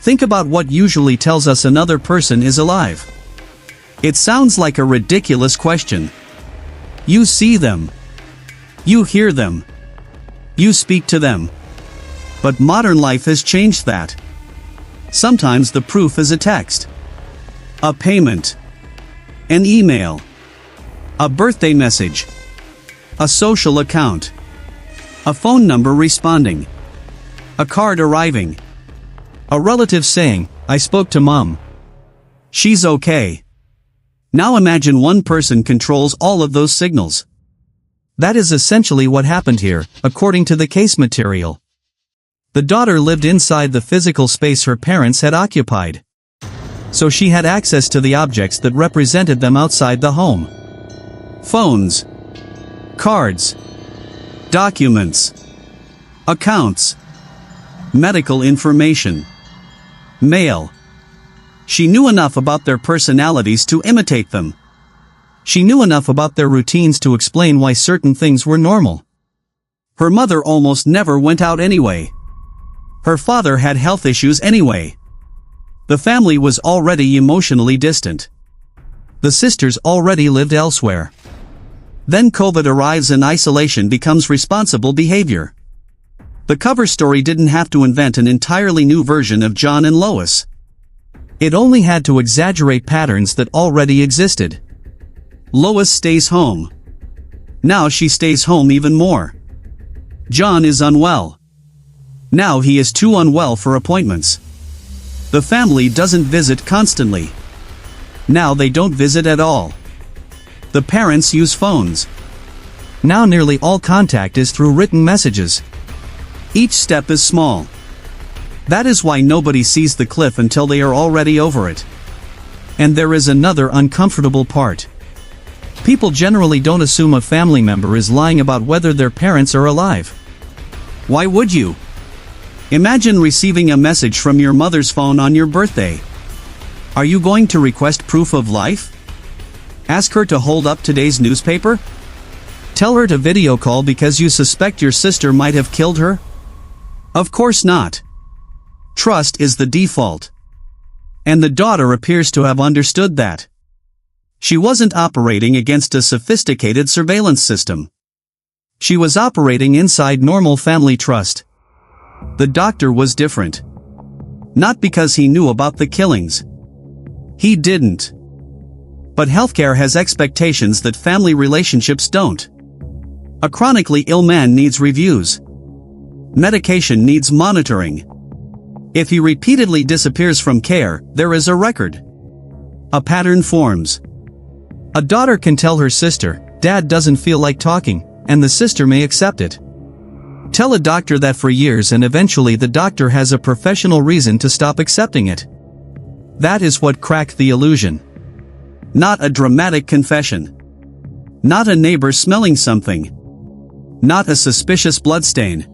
Think about what usually tells us another person is alive. It sounds like a ridiculous question. You see them. You hear them. You speak to them. But modern life has changed that. Sometimes the proof is a text. A payment. An email. A birthday message. A social account. A phone number responding. A card arriving. A relative saying, "I spoke to Mom. She's okay." Now imagine one person controls all of those signals. That is essentially what happened here, according to the case material. The daughter lived inside the physical space her parents had occupied. So she had access to the objects that represented them outside the home. Phones. Cards. Documents. Accounts. Medical information. Mail. She knew enough about their personalities to imitate them. She knew enough about their routines to explain why certain things were normal. Her mother almost never went out anyway. Her father had health issues anyway. The family was already emotionally distant. The sisters already lived elsewhere. Then COVID arrives and isolation becomes responsible behavior. The cover story didn't have to invent an entirely new version of John and Lois. It only had to exaggerate patterns that already existed. Lois stays home. Now she stays home even more. John is unwell. Now he is too unwell for appointments. The family doesn't visit constantly. Now they don't visit at all. The parents use phones. Now nearly all contact is through written messages. Each step is small. That is why nobody sees the cliff until they are already over it. And there is another uncomfortable part. People generally don't assume a family member is lying about whether their parents are alive. Why would you? Imagine receiving a message from your mother's phone on your birthday. Are you going to request proof of life? Ask her to hold up today's newspaper? Tell her to video call because you suspect your sister might have killed her? Of course not. Trust is the default. And the daughter appears to have understood that. She wasn't operating against a sophisticated surveillance system. She was operating inside normal family trust. The doctor was different. Not because he knew about the killings. He didn't. But healthcare has expectations that family relationships don't. A chronically ill man needs reviews. Medication needs monitoring. If he repeatedly disappears from care, there is a record. A pattern forms. A daughter can tell her sister, "Dad doesn't feel like talking," and the sister may accept it. Tell a doctor that for years and eventually the doctor has a professional reason to stop accepting it. That is what cracked the illusion. Not a dramatic confession. Not a neighbor smelling something. Not a suspicious bloodstain.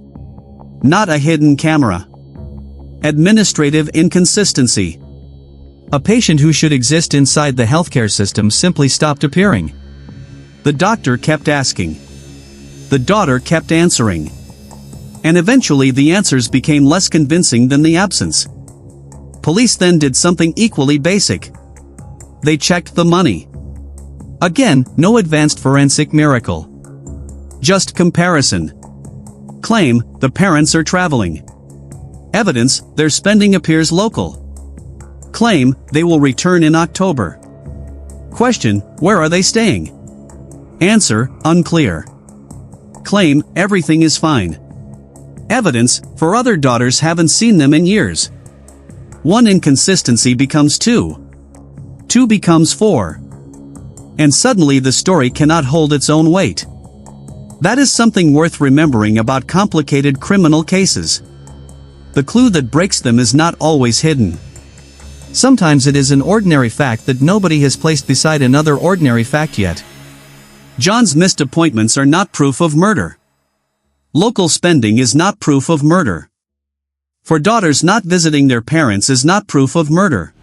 Not a hidden camera. Administrative inconsistency. A patient who should exist inside the healthcare system simply stopped appearing. The doctor kept asking. The daughter kept answering. And eventually the answers became less convincing than the absence. Police then did something equally basic. They checked the money. Again, no advanced forensic miracle. Just comparison. Claim, the parents are traveling. Evidence, their spending appears local. Claim, they will return in October. Question, where are they staying? Answer, unclear. Claim, everything is fine. Evidence, for other daughters haven't seen them in years. One inconsistency becomes two. Two becomes four. And suddenly the story cannot hold its own weight. That is something worth remembering about complicated criminal cases. The clue that breaks them is not always hidden. Sometimes it is an ordinary fact that nobody has placed beside another ordinary fact yet. John's missed appointments are not proof of murder. Local spending is not proof of murder. For daughters not visiting their parents is not proof of murder.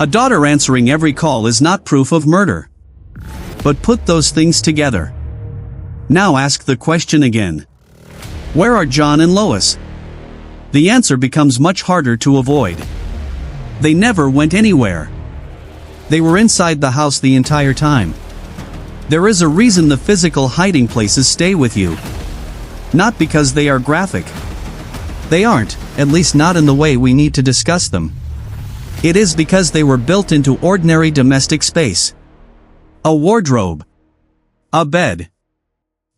A daughter answering every call is not proof of murder. But put those things together. Now ask the question again. Where are John and Lois? The answer becomes much harder to avoid. They never went anywhere. They were inside the house the entire time. There is a reason the physical hiding places stay with you. Not because they are graphic. They aren't, at least not in the way we need to discuss them. It is because they were built into ordinary domestic space. A wardrobe. A bed.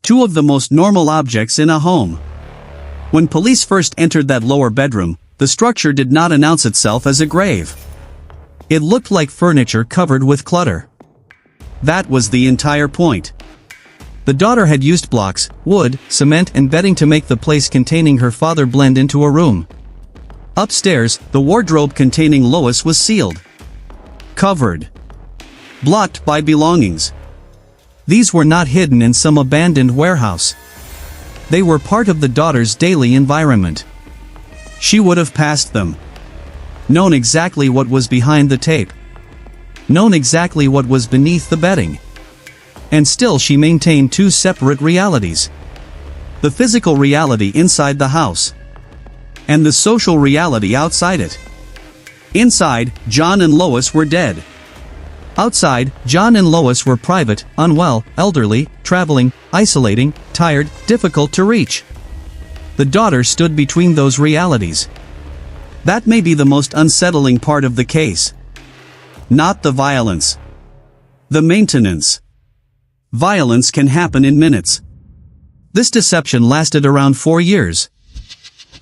Two of the most normal objects in a home. When police first entered that lower bedroom, the structure did not announce itself as a grave. It looked like furniture covered with clutter. That was the entire point. The daughter had used blocks, wood, cement and bedding to make the place containing her father blend into a room. Upstairs, the wardrobe containing Lois was sealed. Covered. Blocked by belongings. These were not hidden in some abandoned warehouse. They were part of the daughter's daily environment. She would have passed them. Known exactly what was behind the tape. Known exactly what was beneath the bedding. And still she maintained two separate realities. The physical reality inside the house. And the social reality outside it. Inside, John and Lois were dead. Outside, John and Lois were private, unwell, elderly, traveling, isolating, tired, difficult to reach. The daughter stood between those realities. That may be the most unsettling part of the case. Not the violence. The maintenance. Violence can happen in minutes. This deception lasted around 4 years.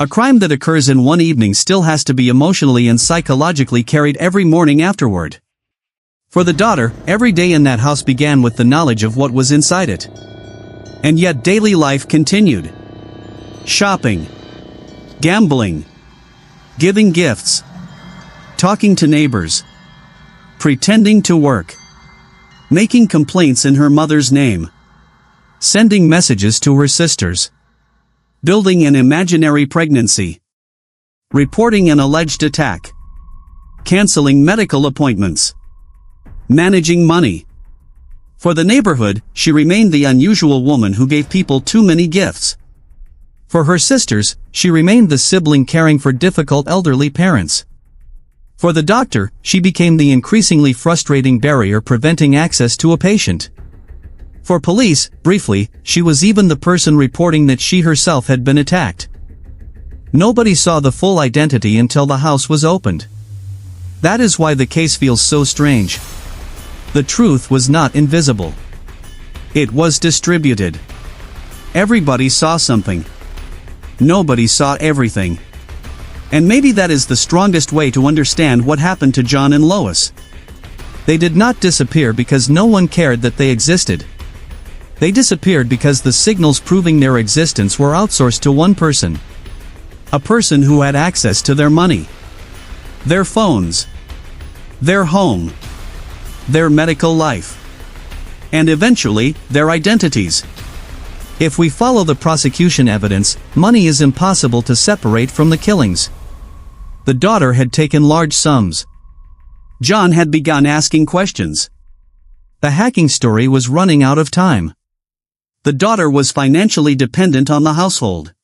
A crime that occurs in one evening still has to be emotionally and psychologically carried every morning afterward. For the daughter, every day in that house began with the knowledge of what was inside it. And yet daily life continued. Shopping. Gambling. Giving gifts. Talking to neighbors. Pretending to work. Making complaints in her mother's name. Sending messages to her sisters. Building an imaginary pregnancy. Reporting an alleged attack. Canceling medical appointments. Managing money. For the neighborhood, she remained the unusual woman who gave people too many gifts. For her sisters, she remained the sibling caring for difficult elderly parents. For the doctor, she became the increasingly frustrating barrier preventing access to a patient. For police, briefly, she was even the person reporting that she herself had been attacked. Nobody saw the full identity until the house was opened. That is why the case feels so strange. The truth was not invisible. It was distributed. Everybody saw something. Nobody saw everything. And maybe that is the strongest way to understand what happened to John and Lois. They did not disappear because no one cared that they existed. They disappeared because the signals proving their existence were outsourced to one person. A person who had access to their money, their phones, their home, their medical life, and eventually, their identities. If we follow the prosecution evidence, money is impossible to separate from the killings. The daughter had taken large sums. John had begun asking questions. The hacking story was running out of time. The daughter was financially dependent on the household.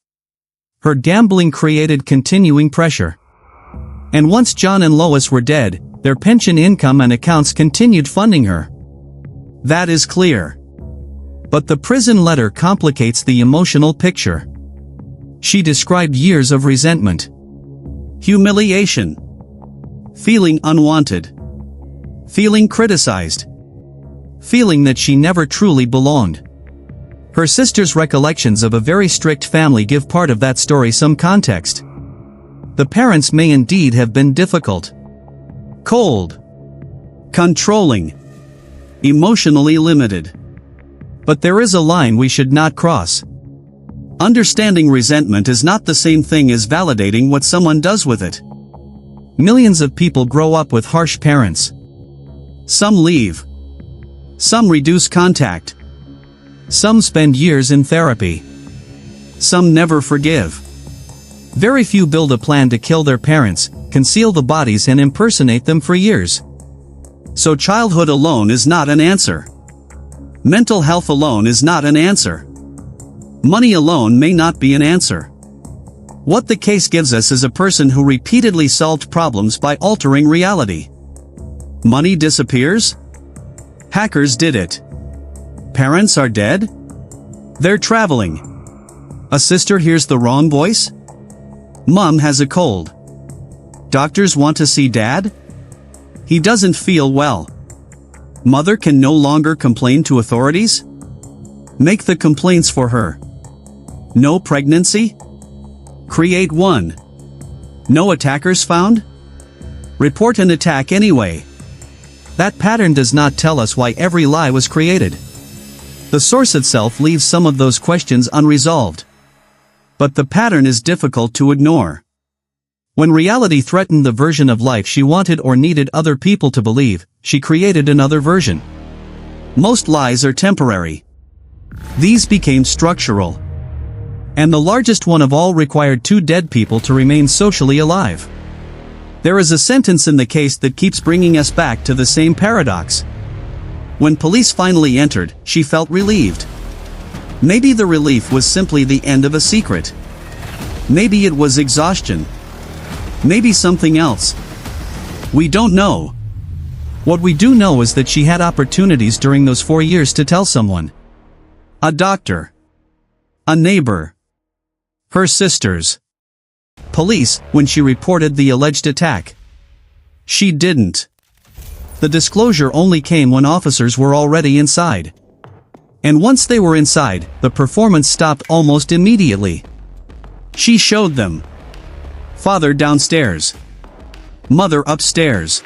Her gambling created continuing pressure. And once John and Lois were dead, their pension income and accounts continued funding her. That is clear. But the prison letter complicates the emotional picture. She described years of resentment, humiliation, feeling unwanted, feeling criticized, feeling that she never truly belonged. Her sister's recollections of a very strict family give part of that story some context. The parents may indeed have been difficult, cold, controlling, emotionally limited. But there is a line we should not cross. Understanding resentment is not the same thing as validating what someone does with it. Millions of people grow up with harsh parents. Some leave. Some reduce contact. Some spend years in therapy. Some never forgive. Very few build a plan to kill their parents, conceal the bodies and impersonate them for years. So childhood alone is not an answer. Mental health alone is not an answer. Money alone may not be an answer. What the case gives us is a person who repeatedly solved problems by altering reality. Money disappears? Hackers did it. Parents are dead? They're traveling. A sister hears the wrong voice? Mom has a cold. Doctors want to see dad? He doesn't feel well. Mother can no longer complain to authorities? Make the complaints for her. No pregnancy? Create one. No attackers found? Report an attack anyway. That pattern does not tell us why every lie was created. The source itself leaves some of those questions unresolved. But the pattern is difficult to ignore. When reality threatened the version of life she wanted or needed other people to believe, she created another version. Most lies are temporary. These became structural. And the largest one of all required 2 dead people to remain socially alive. There is a sentence in the case that keeps bringing us back to the same paradox. When police finally entered, she felt relieved. Maybe the relief was simply the end of a secret. Maybe it was exhaustion. Maybe something else. We don't know. What we do know is that she had opportunities during those 4 years to tell someone. A doctor. A neighbor. Her sisters. Police, when she reported the alleged attack. She didn't. The disclosure only came when officers were already inside. And once they were inside, the performance stopped almost immediately. She showed them. Father downstairs. Mother upstairs.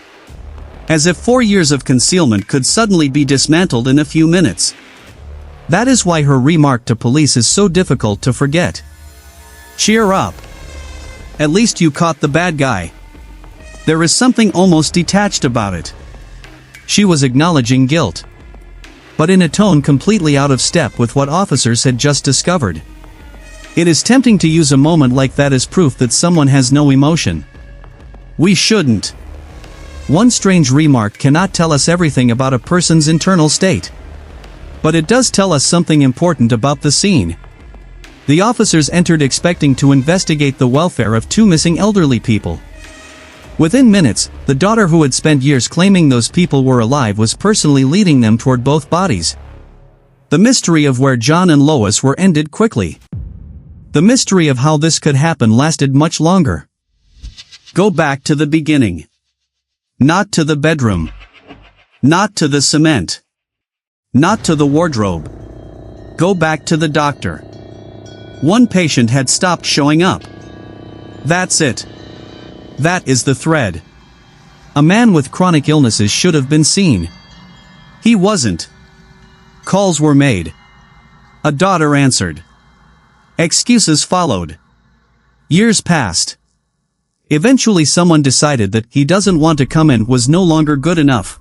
As if 4 years of concealment could suddenly be dismantled in a few minutes. That is why her remark to police is so difficult to forget. Cheer up. At least you caught the bad guy. There is something almost detached about it. She was acknowledging guilt. But in a tone completely out of step with what officers had just discovered. It is tempting to use a moment like that as proof that someone has no emotion. We shouldn't. One strange remark cannot tell us everything about a person's internal state. But it does tell us something important about the scene. The officers entered expecting to investigate the welfare of 2 missing elderly people. Within minutes, the daughter who had spent years claiming those people were alive was personally leading them toward both bodies. The mystery of where John and Lois were ended quickly. The mystery of how this could happen lasted much longer. Go back to the beginning. Not to the bedroom. Not to the cement. Not to the wardrobe. Go back to the doctor. One patient had stopped showing up. That's it. That is the thread. A man with chronic illnesses should have been seen. He wasn't. Calls were made. A daughter answered. Excuses followed. Years passed. Eventually someone decided that he doesn't want to come in was no longer good enough.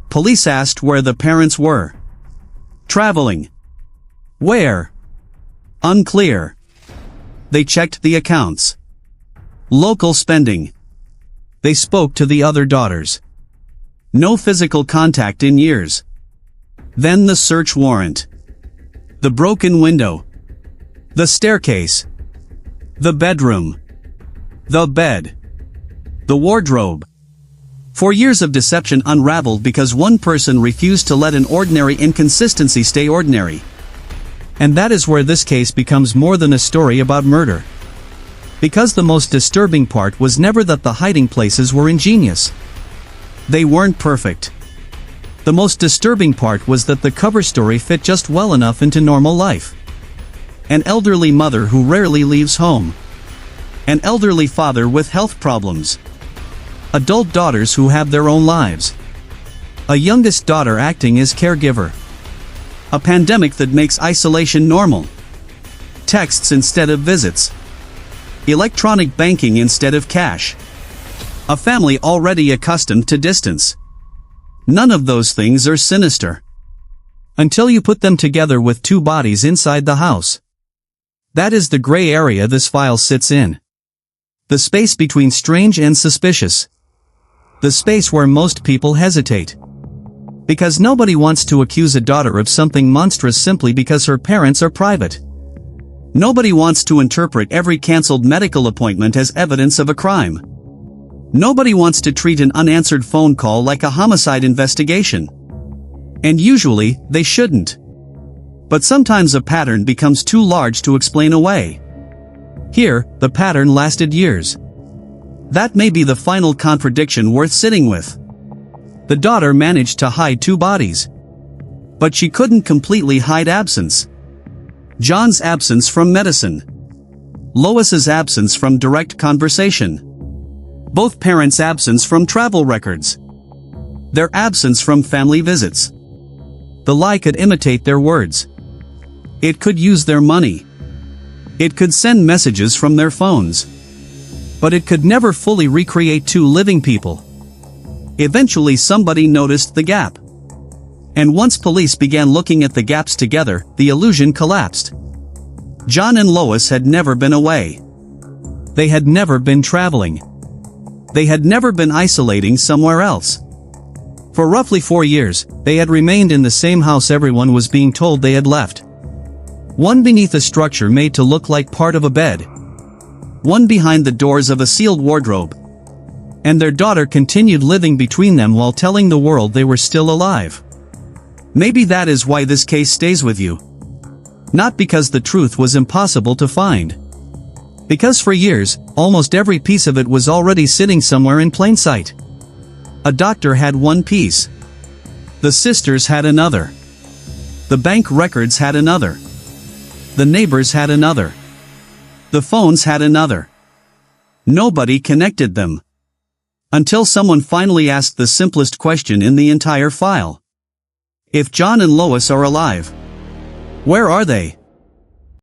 Police asked where the parents were. Traveling. Where? Unclear. They checked the accounts. Local spending. They spoke to the other daughters. No physical contact in years. Then the search warrant. The broken window. The staircase. The bedroom. The bed. The wardrobe. 4 years of deception unraveled because one person refused to let an ordinary inconsistency stay ordinary. And that is where this case becomes more than a story about murder. Because the most disturbing part was never that the hiding places were ingenious. They weren't perfect. The most disturbing part was that the cover story fit just well enough into normal life. An elderly mother who rarely leaves home. An elderly father with health problems. Adult daughters who have their own lives. A youngest daughter acting as caregiver. A pandemic that makes isolation normal. Texts instead of visits. Electronic banking instead of cash. A family already accustomed to distance. None of those things are sinister. Until you put them together with 2 bodies inside the house. That is the gray area this file sits in. The space between strange and suspicious. The space where most people hesitate. Because nobody wants to accuse a daughter of something monstrous simply because her parents are private. Nobody wants to interpret every cancelled medical appointment as evidence of a crime. Nobody wants to treat an unanswered phone call like a homicide investigation. And usually, they shouldn't. But sometimes a pattern becomes too large to explain away. Here, the pattern lasted years. That may be the final contradiction worth sitting with. The daughter managed to hide 2 bodies. But she couldn't completely hide absence. John's absence from medicine. Lois's absence from direct conversation. Both parents' absence from travel records. Their absence from family visits. The lie could imitate their words. It could use their money. It could send messages from their phones. But it could never fully recreate 2 living people. Eventually somebody noticed the gap. And once police began looking at the gaps together, the illusion collapsed. John and Lois had never been away. They had never been traveling. They had never been isolating somewhere else. For roughly 4 years, they had remained in the same house everyone was being told they had left. One beneath a structure made to look like part of a bed. One behind the doors of a sealed wardrobe. And their daughter continued living between them while telling the world they were still alive. Maybe that is why this case stays with you. Not because the truth was impossible to find. Because for years, almost every piece of it was already sitting somewhere in plain sight. A doctor had one piece. The sisters had another. The bank records had another. The neighbors had another. The phones had another. Nobody connected them. Until someone finally asked the simplest question in the entire file. If John and Lois are alive, where are they?